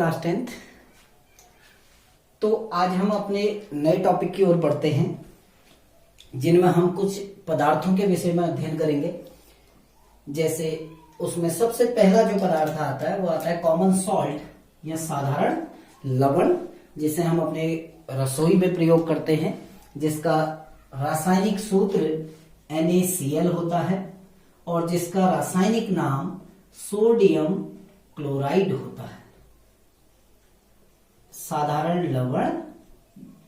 Class 10th। तो आज हम अपने नए टॉपिक की ओर बढ़ते हैं, जिनमें हम कुछ पदार्थों के विषय में अध्ययन करेंगे। जैसे उसमें सबसे पहला जो पदार्थ आता है वो आता है कॉमन सॉल्ट या साधारण लवण, जिसे हम अपने रसोई में प्रयोग करते हैं, जिसका रासायनिक सूत्र NaCl होता है और जिसका रासायनिक नाम सोडियम क्लोराइड होता है। साधारण लवण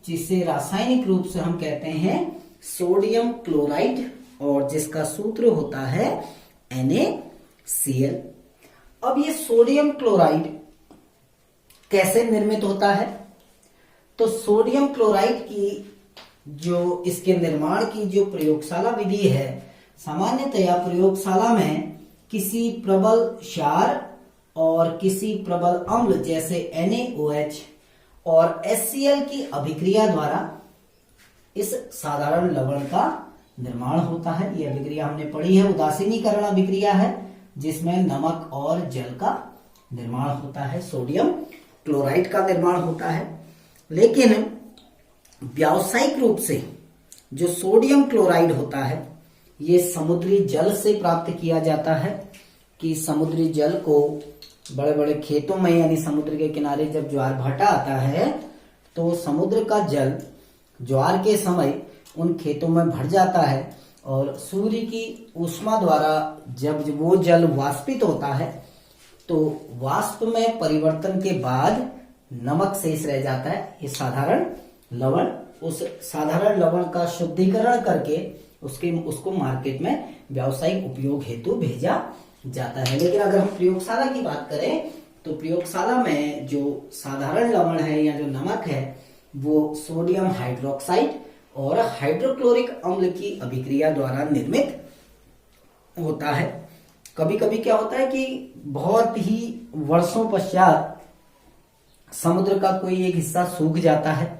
जिसे रासायनिक रूप से हम कहते हैं सोडियम क्लोराइड और जिसका सूत्र होता है NaCl। अब ये सोडियम क्लोराइड कैसे निर्मित होता है? तो सोडियम क्लोराइड की जो इसके निर्माण की जो प्रयोगशाला विधि है, सामान्यतया प्रयोगशाला में किसी प्रबल क्षार और किसी प्रबल अम्ल जैसे NaOH और HCl की अभिक्रिया द्वारा इस साधारण लवण का निर्माण होता है। यह अभिक्रिया हमने पढ़ी है, उदासीनीकरण अभिक्रिया है, जिसमें नमक और जल का निर्माण होता है, सोडियम क्लोराइड का निर्माण होता है। लेकिन व्यावसायिक रूप से जो सोडियम क्लोराइड होता है ये समुद्री जल से प्राप्त किया जाता है कि समुद्री जल को बड़े बड़े खेतों में यानी समुद्र के किनारे जब ज्वार भाटा आता है तो समुद्र का जल ज्वार के समय उन खेतों में भर जाता है और सूर्य की ऊष्मा द्वारा जब वो जल वाष्पित होता है तो वाष्प में परिवर्तन के बाद नमक शेष रह जाता है। ये साधारण लवण, उस साधारण लवण का शुद्धिकरण करके उसको मार्केट में व्यावसायिक उपयोग हेतु भेजा जाता है। लेकिन अगर हम प्रयोगशाला की बात करें तो प्रयोगशाला में जो साधारण लवण है या जो नमक है वो सोडियम हाइड्रोक्साइड और हाइड्रोक्लोरिक अम्ल की अभिक्रिया द्वारा निर्मित होता है। कभी कभी क्या होता है कि बहुत ही वर्षों पश्चात समुद्र का कोई एक हिस्सा सूख जाता है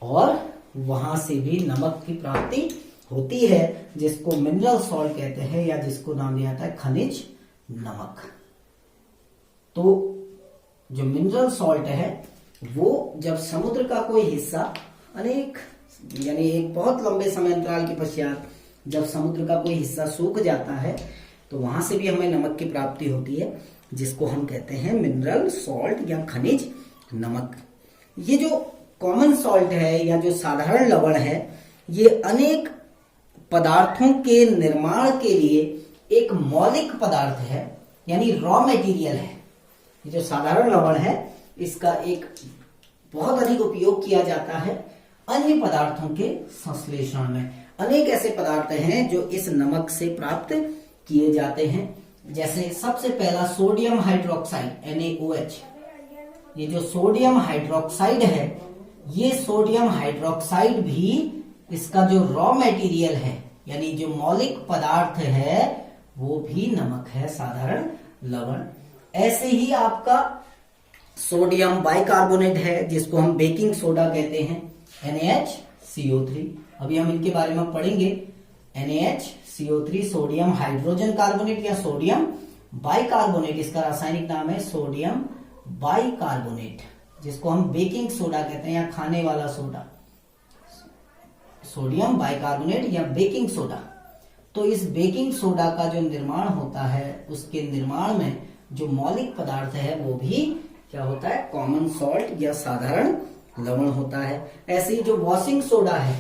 और वहां से भी नमक की प्राप्ति होती है, जिसको मिनरल सॉल्ट कहते हैं या जिसको नाम दिया जाता है खनिज नमक। तो जो मिनरल सॉल्ट है वो जब समुद्र का कोई हिस्सा अनेक यानी एक बहुत लंबे समय अंतराल के पश्चात जब समुद्र का कोई हिस्सा सूख जाता है तो वहां से भी हमें नमक की प्राप्ति होती है, जिसको हम कहते हैं मिनरल सॉल्ट या खनिज नमक। ये जो कॉमन सॉल्ट है या जो साधारण लवण है ये अनेक पदार्थों के निर्माण के लिए एक मौलिक पदार्थ है यानी रॉ मटेरियल है। ये जो साधारण लवण है इसका एक बहुत अधिक उपयोग किया जाता है अन्य पदार्थों के संश्लेषण में। अनेक ऐसे पदार्थ हैं जो इस नमक से प्राप्त किए जाते हैं। जैसे सबसे पहला सोडियम हाइड्रोक्साइड NaOH। ये जो सोडियम हाइड्रोक्साइड है ये सोडियम हाइड्रोक्साइड भी इसका जो रॉ मटेरियल है यानी जो मौलिक पदार्थ है वो भी नमक है, साधारण लवण। ऐसे ही आपका सोडियम बाइकार्बोनेट है जिसको हम बेकिंग सोडा कहते हैं, NaHCO3। अभी हम इनके बारे में पढ़ेंगे। NaHCO3 सोडियम हाइड्रोजन कार्बोनेट या सोडियम बाइकार्बोनेट, इसका रासायनिक नाम है सोडियम बाइकार्बोनेट, जिसको हम बेकिंग सोडा कहते हैं या खाने वाला सोडा, सोडियम बाइकार्बोनेट या बेकिंग सोडा। तो इस बेकिंग सोडा का जो निर्माण होता है उसके निर्माण में जो मौलिक पदार्थ है वो भी क्या होता है, कॉमन सॉल्ट या साधारण लवण होता है। ऐसे ही जो वॉशिंग सोडा है,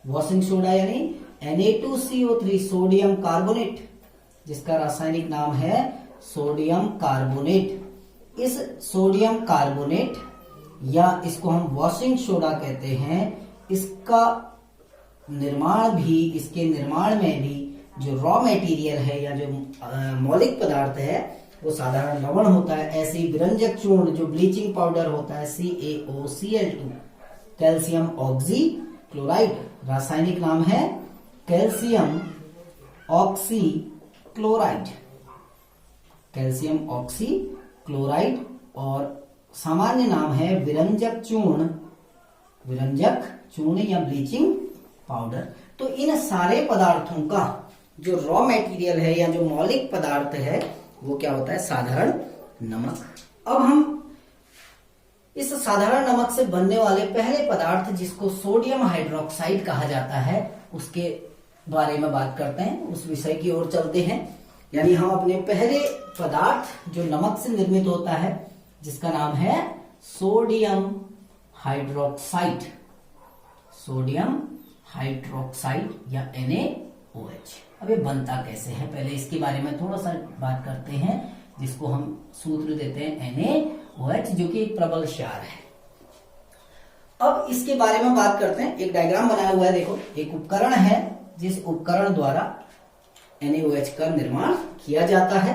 वॉशिंग सोडा यानी Na2CO3 सोडियम कार्बोनेट, जिसका रासायनिक नाम है सोडियम कार्बोनेट। इस सोडियम कार्बोनेट या इसको हम वॉशिंग सोडा कहते हैं, इसका निर्माण भी, इसके निर्माण में भी जो रॉ मटेरियल है या जो मौलिक पदार्थ है वो साधारण लवण होता है। ऐसे ही विरंजक चूर्ण जो ब्लीचिंग पाउडर होता है CaOCl2, कैल्शियम ऑक्सी क्लोराइड, रासायनिक नाम है calcium oxy chloride, calcium oxy chloride, और सामान्य नाम है विरंजक चूर्ण, विरंजक चूर्ण या ब्लीचिंग पाउडर। तो इन सारे पदार्थों का जो रॉ मटेरियल है या जो मौलिक पदार्थ है वो क्या होता है, साधारण नमक। अब हम इस साधारण नमक से बनने वाले पहले पदार्थ जिसको सोडियम हाइड्रोक्साइड कहा जाता है उसके बारे में बात करते हैं, उस विषय की ओर चलते हैं। यानी हम अपने पहले पदार्थ जो नमक से निर्मित होता है जिसका नाम है सोडियम हाइड्रोक्साइड, सोडियम हाइड्रोक्साइड या NaOH। अब ये बनता कैसे है, पहले इसके बारे में थोड़ा सा बात करते हैं, जिसको हम सूत्र देते हैं NaOH, जो कि एक प्रबल क्षार है। अब इसके बारे में बात करते हैं। एक डायग्राम बनाया हुआ है, देखो एक उपकरण है जिस उपकरण द्वारा NaOH का निर्माण किया जाता है।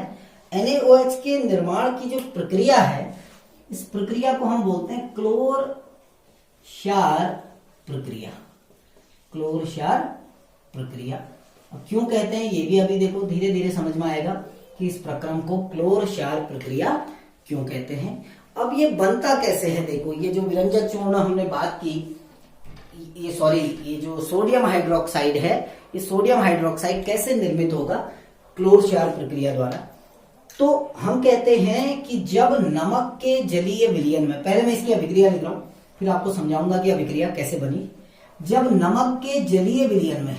NaOH के निर्माण की जो प्रक्रिया है, इस प्रक्रिया को हम बोलते हैं क्लोर क्षार प्रक्रिया, क्लोर क्षार प्रक्रिया। अब क्यों कहते हैं ये भी अभी देखो धीरे धीरे समझ में आएगा कि इस प्रक्रम को क्लोर क्षार प्रक्रिया क्यों कहते हैं। अब ये बनता कैसे है, देखो ये जो विरंजक चूर्ण हमने बात की, ये जो सोडियम हाइड्रोक्साइड है, ये सोडियम हाइड्रोक्साइड कैसे निर्मित होगा, क्लोर क्षार प्रक्रिया द्वारा। तो हम कहते हैं कि जब नमक के जलीय विलयन में, पहले मैं इसकी अभिक्रिया लिख रहा हूं फिर आपको समझाऊंगा कि अभिक्रिया कैसे बनी। जब नमक के जलीय विलयन में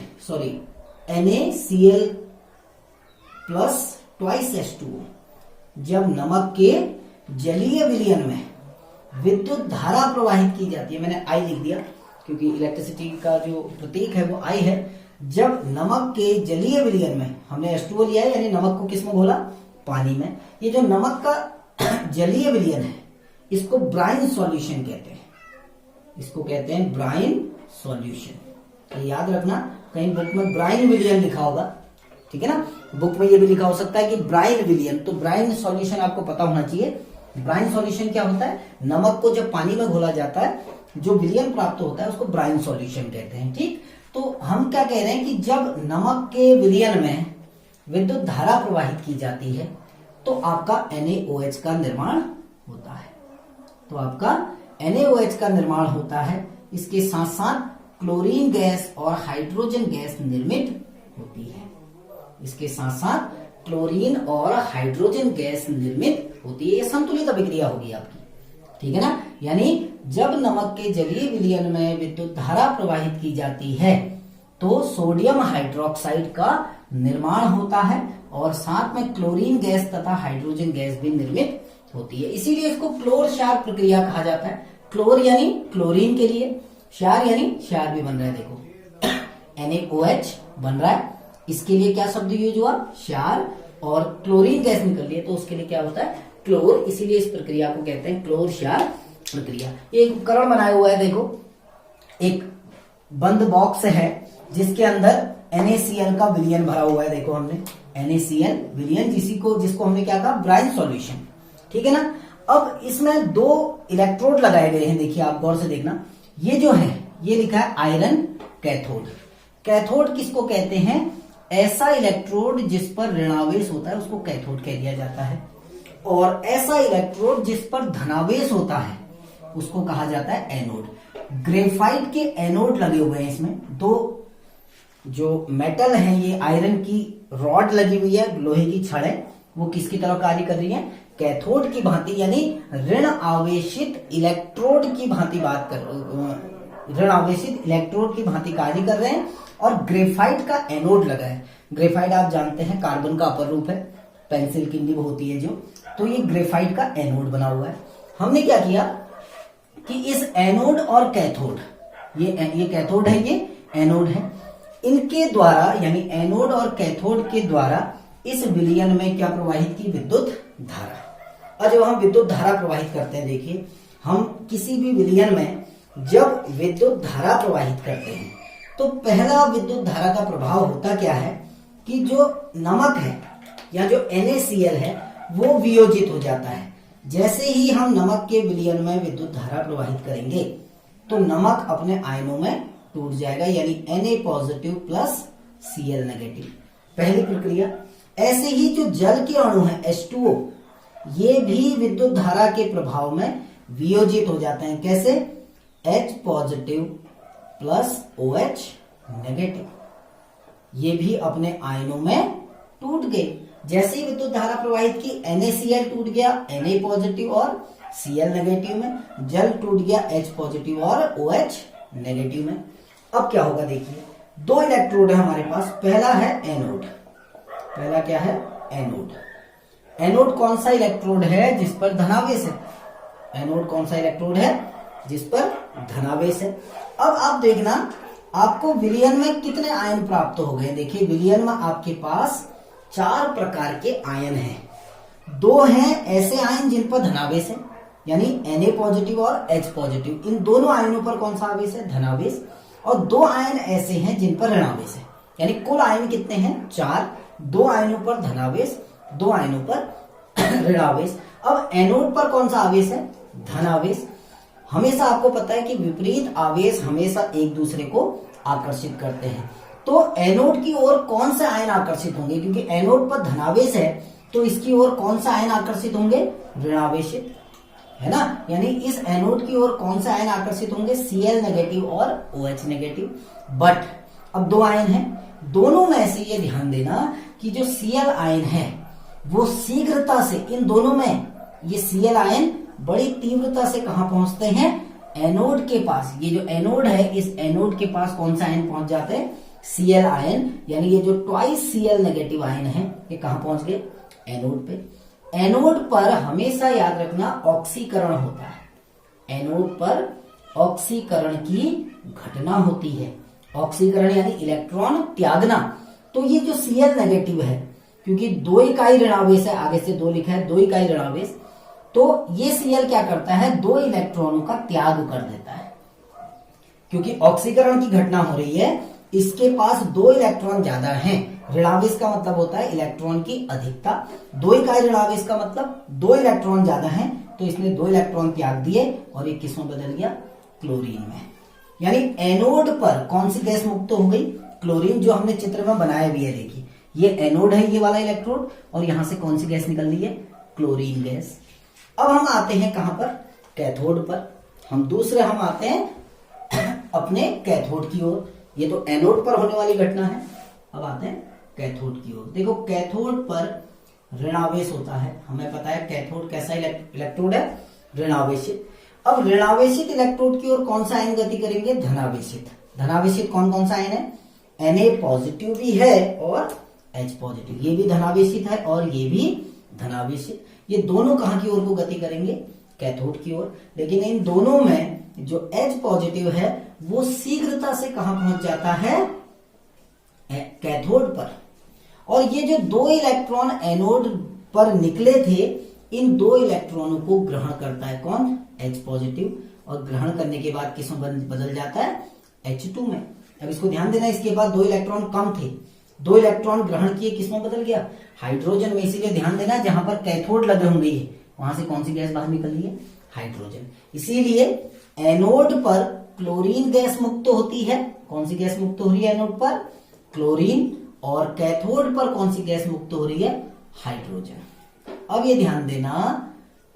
NaCl प्लस ट्वाइस H2O, जब नमक के जलीय विलयन में विद्युत धारा प्रवाहित की जाती है, मैंने I लिख दिया क्योंकि इलेक्ट्रिसिटी का जो प्रतीक है वो I है। जब नमक के जलीय विलयन में हमने H2O लिया है, यानी नमक को किसमें घोला, पानी में। ये जो नमक का जलीय विलयन है इसको ब्राइन सॉल्यूशन कहते हैं, इसको कहते हैं ब्राइन सॉल्यूशन। तो याद रखना, कहीं बुक में ब्राइन विलयन लिखा होगा, ठीक है ना, बुक में ये भी लिखा हो सकता है कि ब्राइन विलयन, तो ब्राइन सॉल्यूशन आपको पता होना चाहिए। ब्राइन सॉल्यूशन क्या होता है, नमक को जब पानी में घोला जाता है जो विलयन प्राप्त होता है उसको ब्राइन सॉल्यूशन कहते हैं। ठीक, तो हम क्या कह रहे हैं कि जब नमक के विलयन में विद्युत धारा प्रवाहित की जाती है तो आपका NaOH का निर्माण होता है, तो आपका NaOH का निर्माण होता है। इसके साथ साथ क्लोरीन गैस और हाइड्रोजन गैस निर्मित होती है, इसके साथ साथ क्लोरीन और हाइड्रोजन गैस निर्मित होती है। ये संतुलित अभिक्रिया होगी आपकी, ठीक है ना। यानी जब नमक के जलीय विलयन में विद्युत धारा प्रवाहित की जाती है तो सोडियम हाइड्रोक्साइड का निर्माण होता है और साथ में क्लोरीन गैस तथा हाइड्रोजन गैस भी निर्मित होती है। इसीलिए इसको क्लोर क्षार प्रक्रिया कहा जाता है। क्लोर यानी क्लोरीन के लिए, क्षार यानी क्षार भी बन रहा है, देखो NaOH बन रहा है, इसके लिए क्या शब्द यूज हुआ, क्षार, और क्लोरीन गैस निकल रही है तो उसके लिए क्या होता है, क्लोर। इसीलिए इस प्रक्रिया को कहते हैं क्लोर क्षार प्रक्रिया। एक उपकरण बनाया हुआ है, देखो एक बंद बॉक्स है जिसके अंदर NaCl का विलयन भरा हुआ है। देखो हमने NaCl विलयन जिसको हमने क्या कहा, ब्राइन सॉल्यूशन, ठीक है ना। अब इसमें दो इलेक्ट्रोड लगाए गए हैं, देखिए आप गौर से देखना, ये जो है ये लिखा है आयरन कैथोड। कैथोड किसको कहते हैं, ऐसा इलेक्ट्रोड जिस पर ऋणावेश होता है उसको कैथोड कह दिया जाता है, और ऐसा इलेक्ट्रोड जिस पर धनावेश होता है उसको कहा जाता है एनोड। ग्रेफाइट के एनोड लगे हुए हैं, इसमें दो जो मेटल है, ये आयरन की रॉड लगी हुई है, लोहे की छड़ है, वो किसकी तरह कार्य कर रही है, कैथोड की भांति, यानी ऋण आवेशित इलेक्ट्रोड की भांति ऋण आवेशित इलेक्ट्रोड की भांति कार्य कर रहे हैं। और ग्रेफाइट का एनोड लगा है। ग्रेफाइट आप जानते हैं कार्बन का अपर रूप है, पेंसिल की निब होती है जो, तो ये ग्रेफाइट का एनोड बना हुआ है। हमने क्या किया कि इस एनोड और कैथोड, ये कैथोड है, ये एनोड है, इनके द्वारा यानी एनोड और कैथोड के द्वारा इस विलयन में क्या प्रवाहित की, विद्युत धारा। और जब हम विद्युत धारा प्रवाहित करते हैं, देखिए हम किसी भी विलयन में जब विद्युत धारा प्रवाहित करते हैं तो पहला विद्युत धारा का प्रभाव होता क्या है कि जो नमक है या जो NaCl है वो वियोजित हो जाता है। जैसे ही हम नमक के विलयन में विद्युत धारा प्रवाहित करेंगे तो नमक अपने आयनों में टूट जाएगा, यानी Na positive plus Cl negative, पहली प्रक्रिया। ऐसे ही जो जल के अणु है H2O, ये भी विद्युत धारा के प्रभाव में वियोजित हो जाते हैं। कैसे, H positive plus OH negative, ये भी अपने आयनों में टूट गए। जैसे ही विद्युत धारा प्रवाहित की NaCl टूट गया, Na पॉजिटिव और Cl नेगेटिव में, जल टूट गया H पॉजिटिव और OH नेगेटिव में। अब क्या होगा देखिए, दो इलेक्ट्रोड है हमारे पास, पहला है एनोड, पहला क्या है एनोड। एनोड कौन सा इलेक्ट्रोड है जिस पर धनावेश है, एनोड कौन सा इलेक्ट्रोड है जिस पर धनावेश है। अब आप देखना आपको विलयन में कितने आयन प्राप्त हो गए। देखिए विलयन में आपके पास 4 प्रकार के आयन हैं। 2 हैं ऐसे आयन जिन पर धनावेश है, यानी Na पॉजिटिव और H पॉजिटिव, इन दोनों आयनों पर कौन सा आवेश है, धनावेश। और 2 आयन ऐसे हैं जिन पर ऋणावेश है, यानी कुल आयन कितने हैं 4, 2 आयनों पर धनावेश, 2 आयनों पर ऋणावेश। अब एनोड पर कौन सा आवेश है, धनावेश। हमेशा आपको पता है कि विपरीत आवेश हमेशा एक दूसरे को आकर्षित करते हैं, तो एनोड की ओर कौन से आयन आकर्षित होंगे, क्योंकि एनोड पर धनावेश है तो इसकी ओर कौन सा आयन आकर्षित होंगे, ऋणावेशित, है ना। यानी इस एनोड की ओर कौन से आयन आकर्षित होंगे, Cl नेगेटिव और OH नेगेटिव। बट अब 2 आयन हैं, दोनों में से ये ध्यान देना कि जो Cl आयन है वो शीघ्रता से, इन दोनों में ये Cl आयन बड़ी तीव्रता से कहां पहुंचते हैं, एनोड के पास। ये जो एनोड है इस एनोड के पास कौन सा आयन पहुंच जाते हैं, Cl आयन, यानी ये जो ट्वाइस Cl नेगेटिव आयन है ये कहां पहुंच गए, एनोड पे। एनोड पर हमेशा याद रखना ऑक्सीकरण होता है, एनोड पर ऑक्सीकरण की घटना होती है। ऑक्सीकरण यानी इलेक्ट्रॉन त्यागना। तो ये जो Cl नेगेटिव है, क्योंकि 2 इकाई ऋणावेश है, आगे से 2 लिखा है, 2 इकाई ऋणावेश, तो ये Cl क्या करता है, 2 इलेक्ट्रॉनों का त्याग कर देता है। क्योंकि ऑक्सीकरण की घटना हो रही है, इसके पास 2 इलेक्ट्रॉन ज्यादा हैं। ऋणावेश का मतलब होता है इलेक्ट्रॉन की अधिकता, 2 इकाई ऋणावेश का मतलब 2 इलेक्ट्रॉन ज्यादा हैं, तो इसने 2 इलेक्ट्रॉन त्याग दिए और ये किसमें बदल गया, क्लोरीन में। यानी एनोड पर कौन सी गैस मुक्त हो गई, क्लोरीन, जो हमने चित्र में बनाया भी है। देखिए ये एनोड है, ये वाला इलेक्ट्रोड, और यहां से कौन सी गैस निकल रही है, क्लोरीन गैस। अब हम आते हैं कहां पर, कैथोड पर। हम आते हैं अपने कैथोड की ओर। ये तो एनोड पर होने वाली घटना है, अब आते हैं कैथोड की ओर। देखो कैथोड पर ऋणावेश होता है, हमें पता है कैथोड कैसा इलेक्ट्रोड है, ऋणावेशित। अब ऋणावेशित इलेक्ट्रोड की ओर कौन सा आयन गति करेंगे, धनावेशित। धनावेशित कौन कौन सा आयन है, Na पॉजिटिव भी है और H पॉजिटिव, ये भी धनावेशित है और ये भी धनावेशित। ये दोनों कहां की ओर को गति करेंगे, कैथोड की ओर। लेकिन इन दोनों में जो H पॉजिटिव है वो शीघ्रता से कहां पहुंच जाता है, कैथोड पर। और ये जो 2 इलेक्ट्रॉन एनोड पर निकले थे, इन 2 इलेक्ट्रॉनों को ग्रहण करता है कौन, H पॉजिटिव, और ग्रहण करने के बाद किसमें बदल जाता है, H2 में। अब इसको ध्यान देना, इसके बाद 2 इलेक्ट्रॉन कम थे, 2 इलेक्ट्रॉन ग्रहण किए, किसमें बदल गया, हाइड्रोजन में। इसीलिए ध्यान देना जहां पर कैथोड लगे होंगे वहां से कौन सी गैस बाहर निकल रही है, हाइड्रोजन। इसीलिए एनोड पर क्लोरीन गैस मुक्त होती है। कौन सी गैस मुक्त हो रही है एनोड पर, क्लोरीन। और कैथोड पर कौन सी गैस मुक्त हो रही है, हाइड्रोजन। अब ये ध्यान देना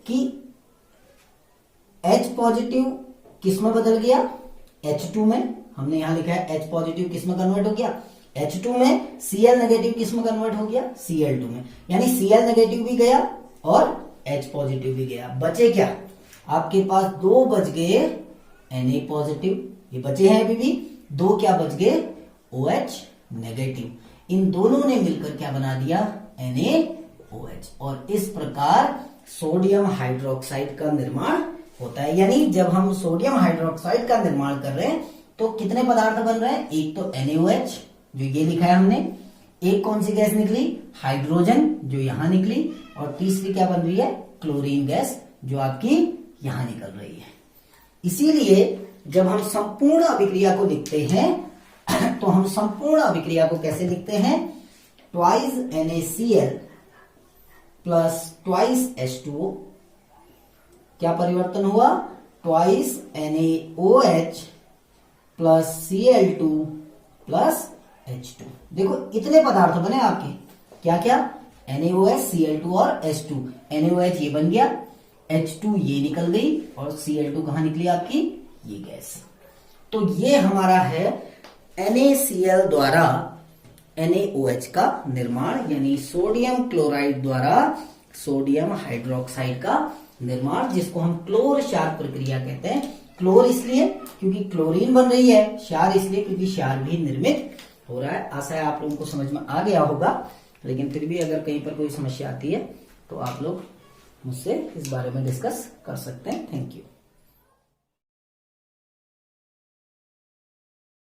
कि H पॉजिटिव किस में बदल गया, H2 में। हमने यहां लिखा है H पॉजिटिव किस में कन्वर्ट हो गया, H2 में। Cl नेगेटिव किस में कन्वर्ट हो गया, Cl2 में। यानी Cl नेगेटिव भी गया और H पॉजिटिव भी गया। बचे क्या, आपके पास 2 बच गए Na पॉजिटिव, ये बचे हैं अभी भी 2, क्या बच गए, OH नेगेटिव। इन दोनों ने मिलकर क्या बना दिया, NaOH। और इस प्रकार सोडियम हाइड्रोक्साइड का निर्माण होता है। यानी जब हम सोडियम हाइड्रोक्साइड का निर्माण कर रहे हैं तो कितने पदार्थ बन रहे हैं, एक तो NaOH जो ये लिखा है हमने, एक कौन सी गैस निकली, हाइड्रोजन जो यहां निकली, और तीसरी क्या बन रही है, क्लोरीन गैस जो आपकी यहां निकल रही है। इसीलिए जब हम संपूर्ण अभिक्रिया को लिखते हैं तो हम संपूर्ण अभिक्रिया को कैसे लिखते हैं, twice NaCl plus twice H2O। क्या परिवर्तन हुआ, twice NaOH plus Cl2 plus H2। देखो इतने पदार्थ बने आपके, क्या क्या, NaOH, Cl2 और H2। NaOH ये बन गया, H2 ये निकल गई, और Cl2 कहां निकली आपकी, ये गैस। तो ये हमारा है NaCl द्वारा NaOH का निर्माण, यानी सोडियम क्लोराइड द्वारा सोडियम हाइड्रोक्साइड का निर्माण, जिसको हम क्लोर क्षार प्रक्रिया कहते हैं। क्लोर इसलिए क्योंकि क्लोरीन बन रही है, क्षार इसलिए क्योंकि क्षार भी निर्मित हो रहा है। आशा है आप लोगों को समझ में आ गया होगा, लेकिन फिर भी अगर कहीं पर कोई समस्या आती है तो आप लोग मुझसे इस बारे में डिस्कस कर सकते हैं। Thank you.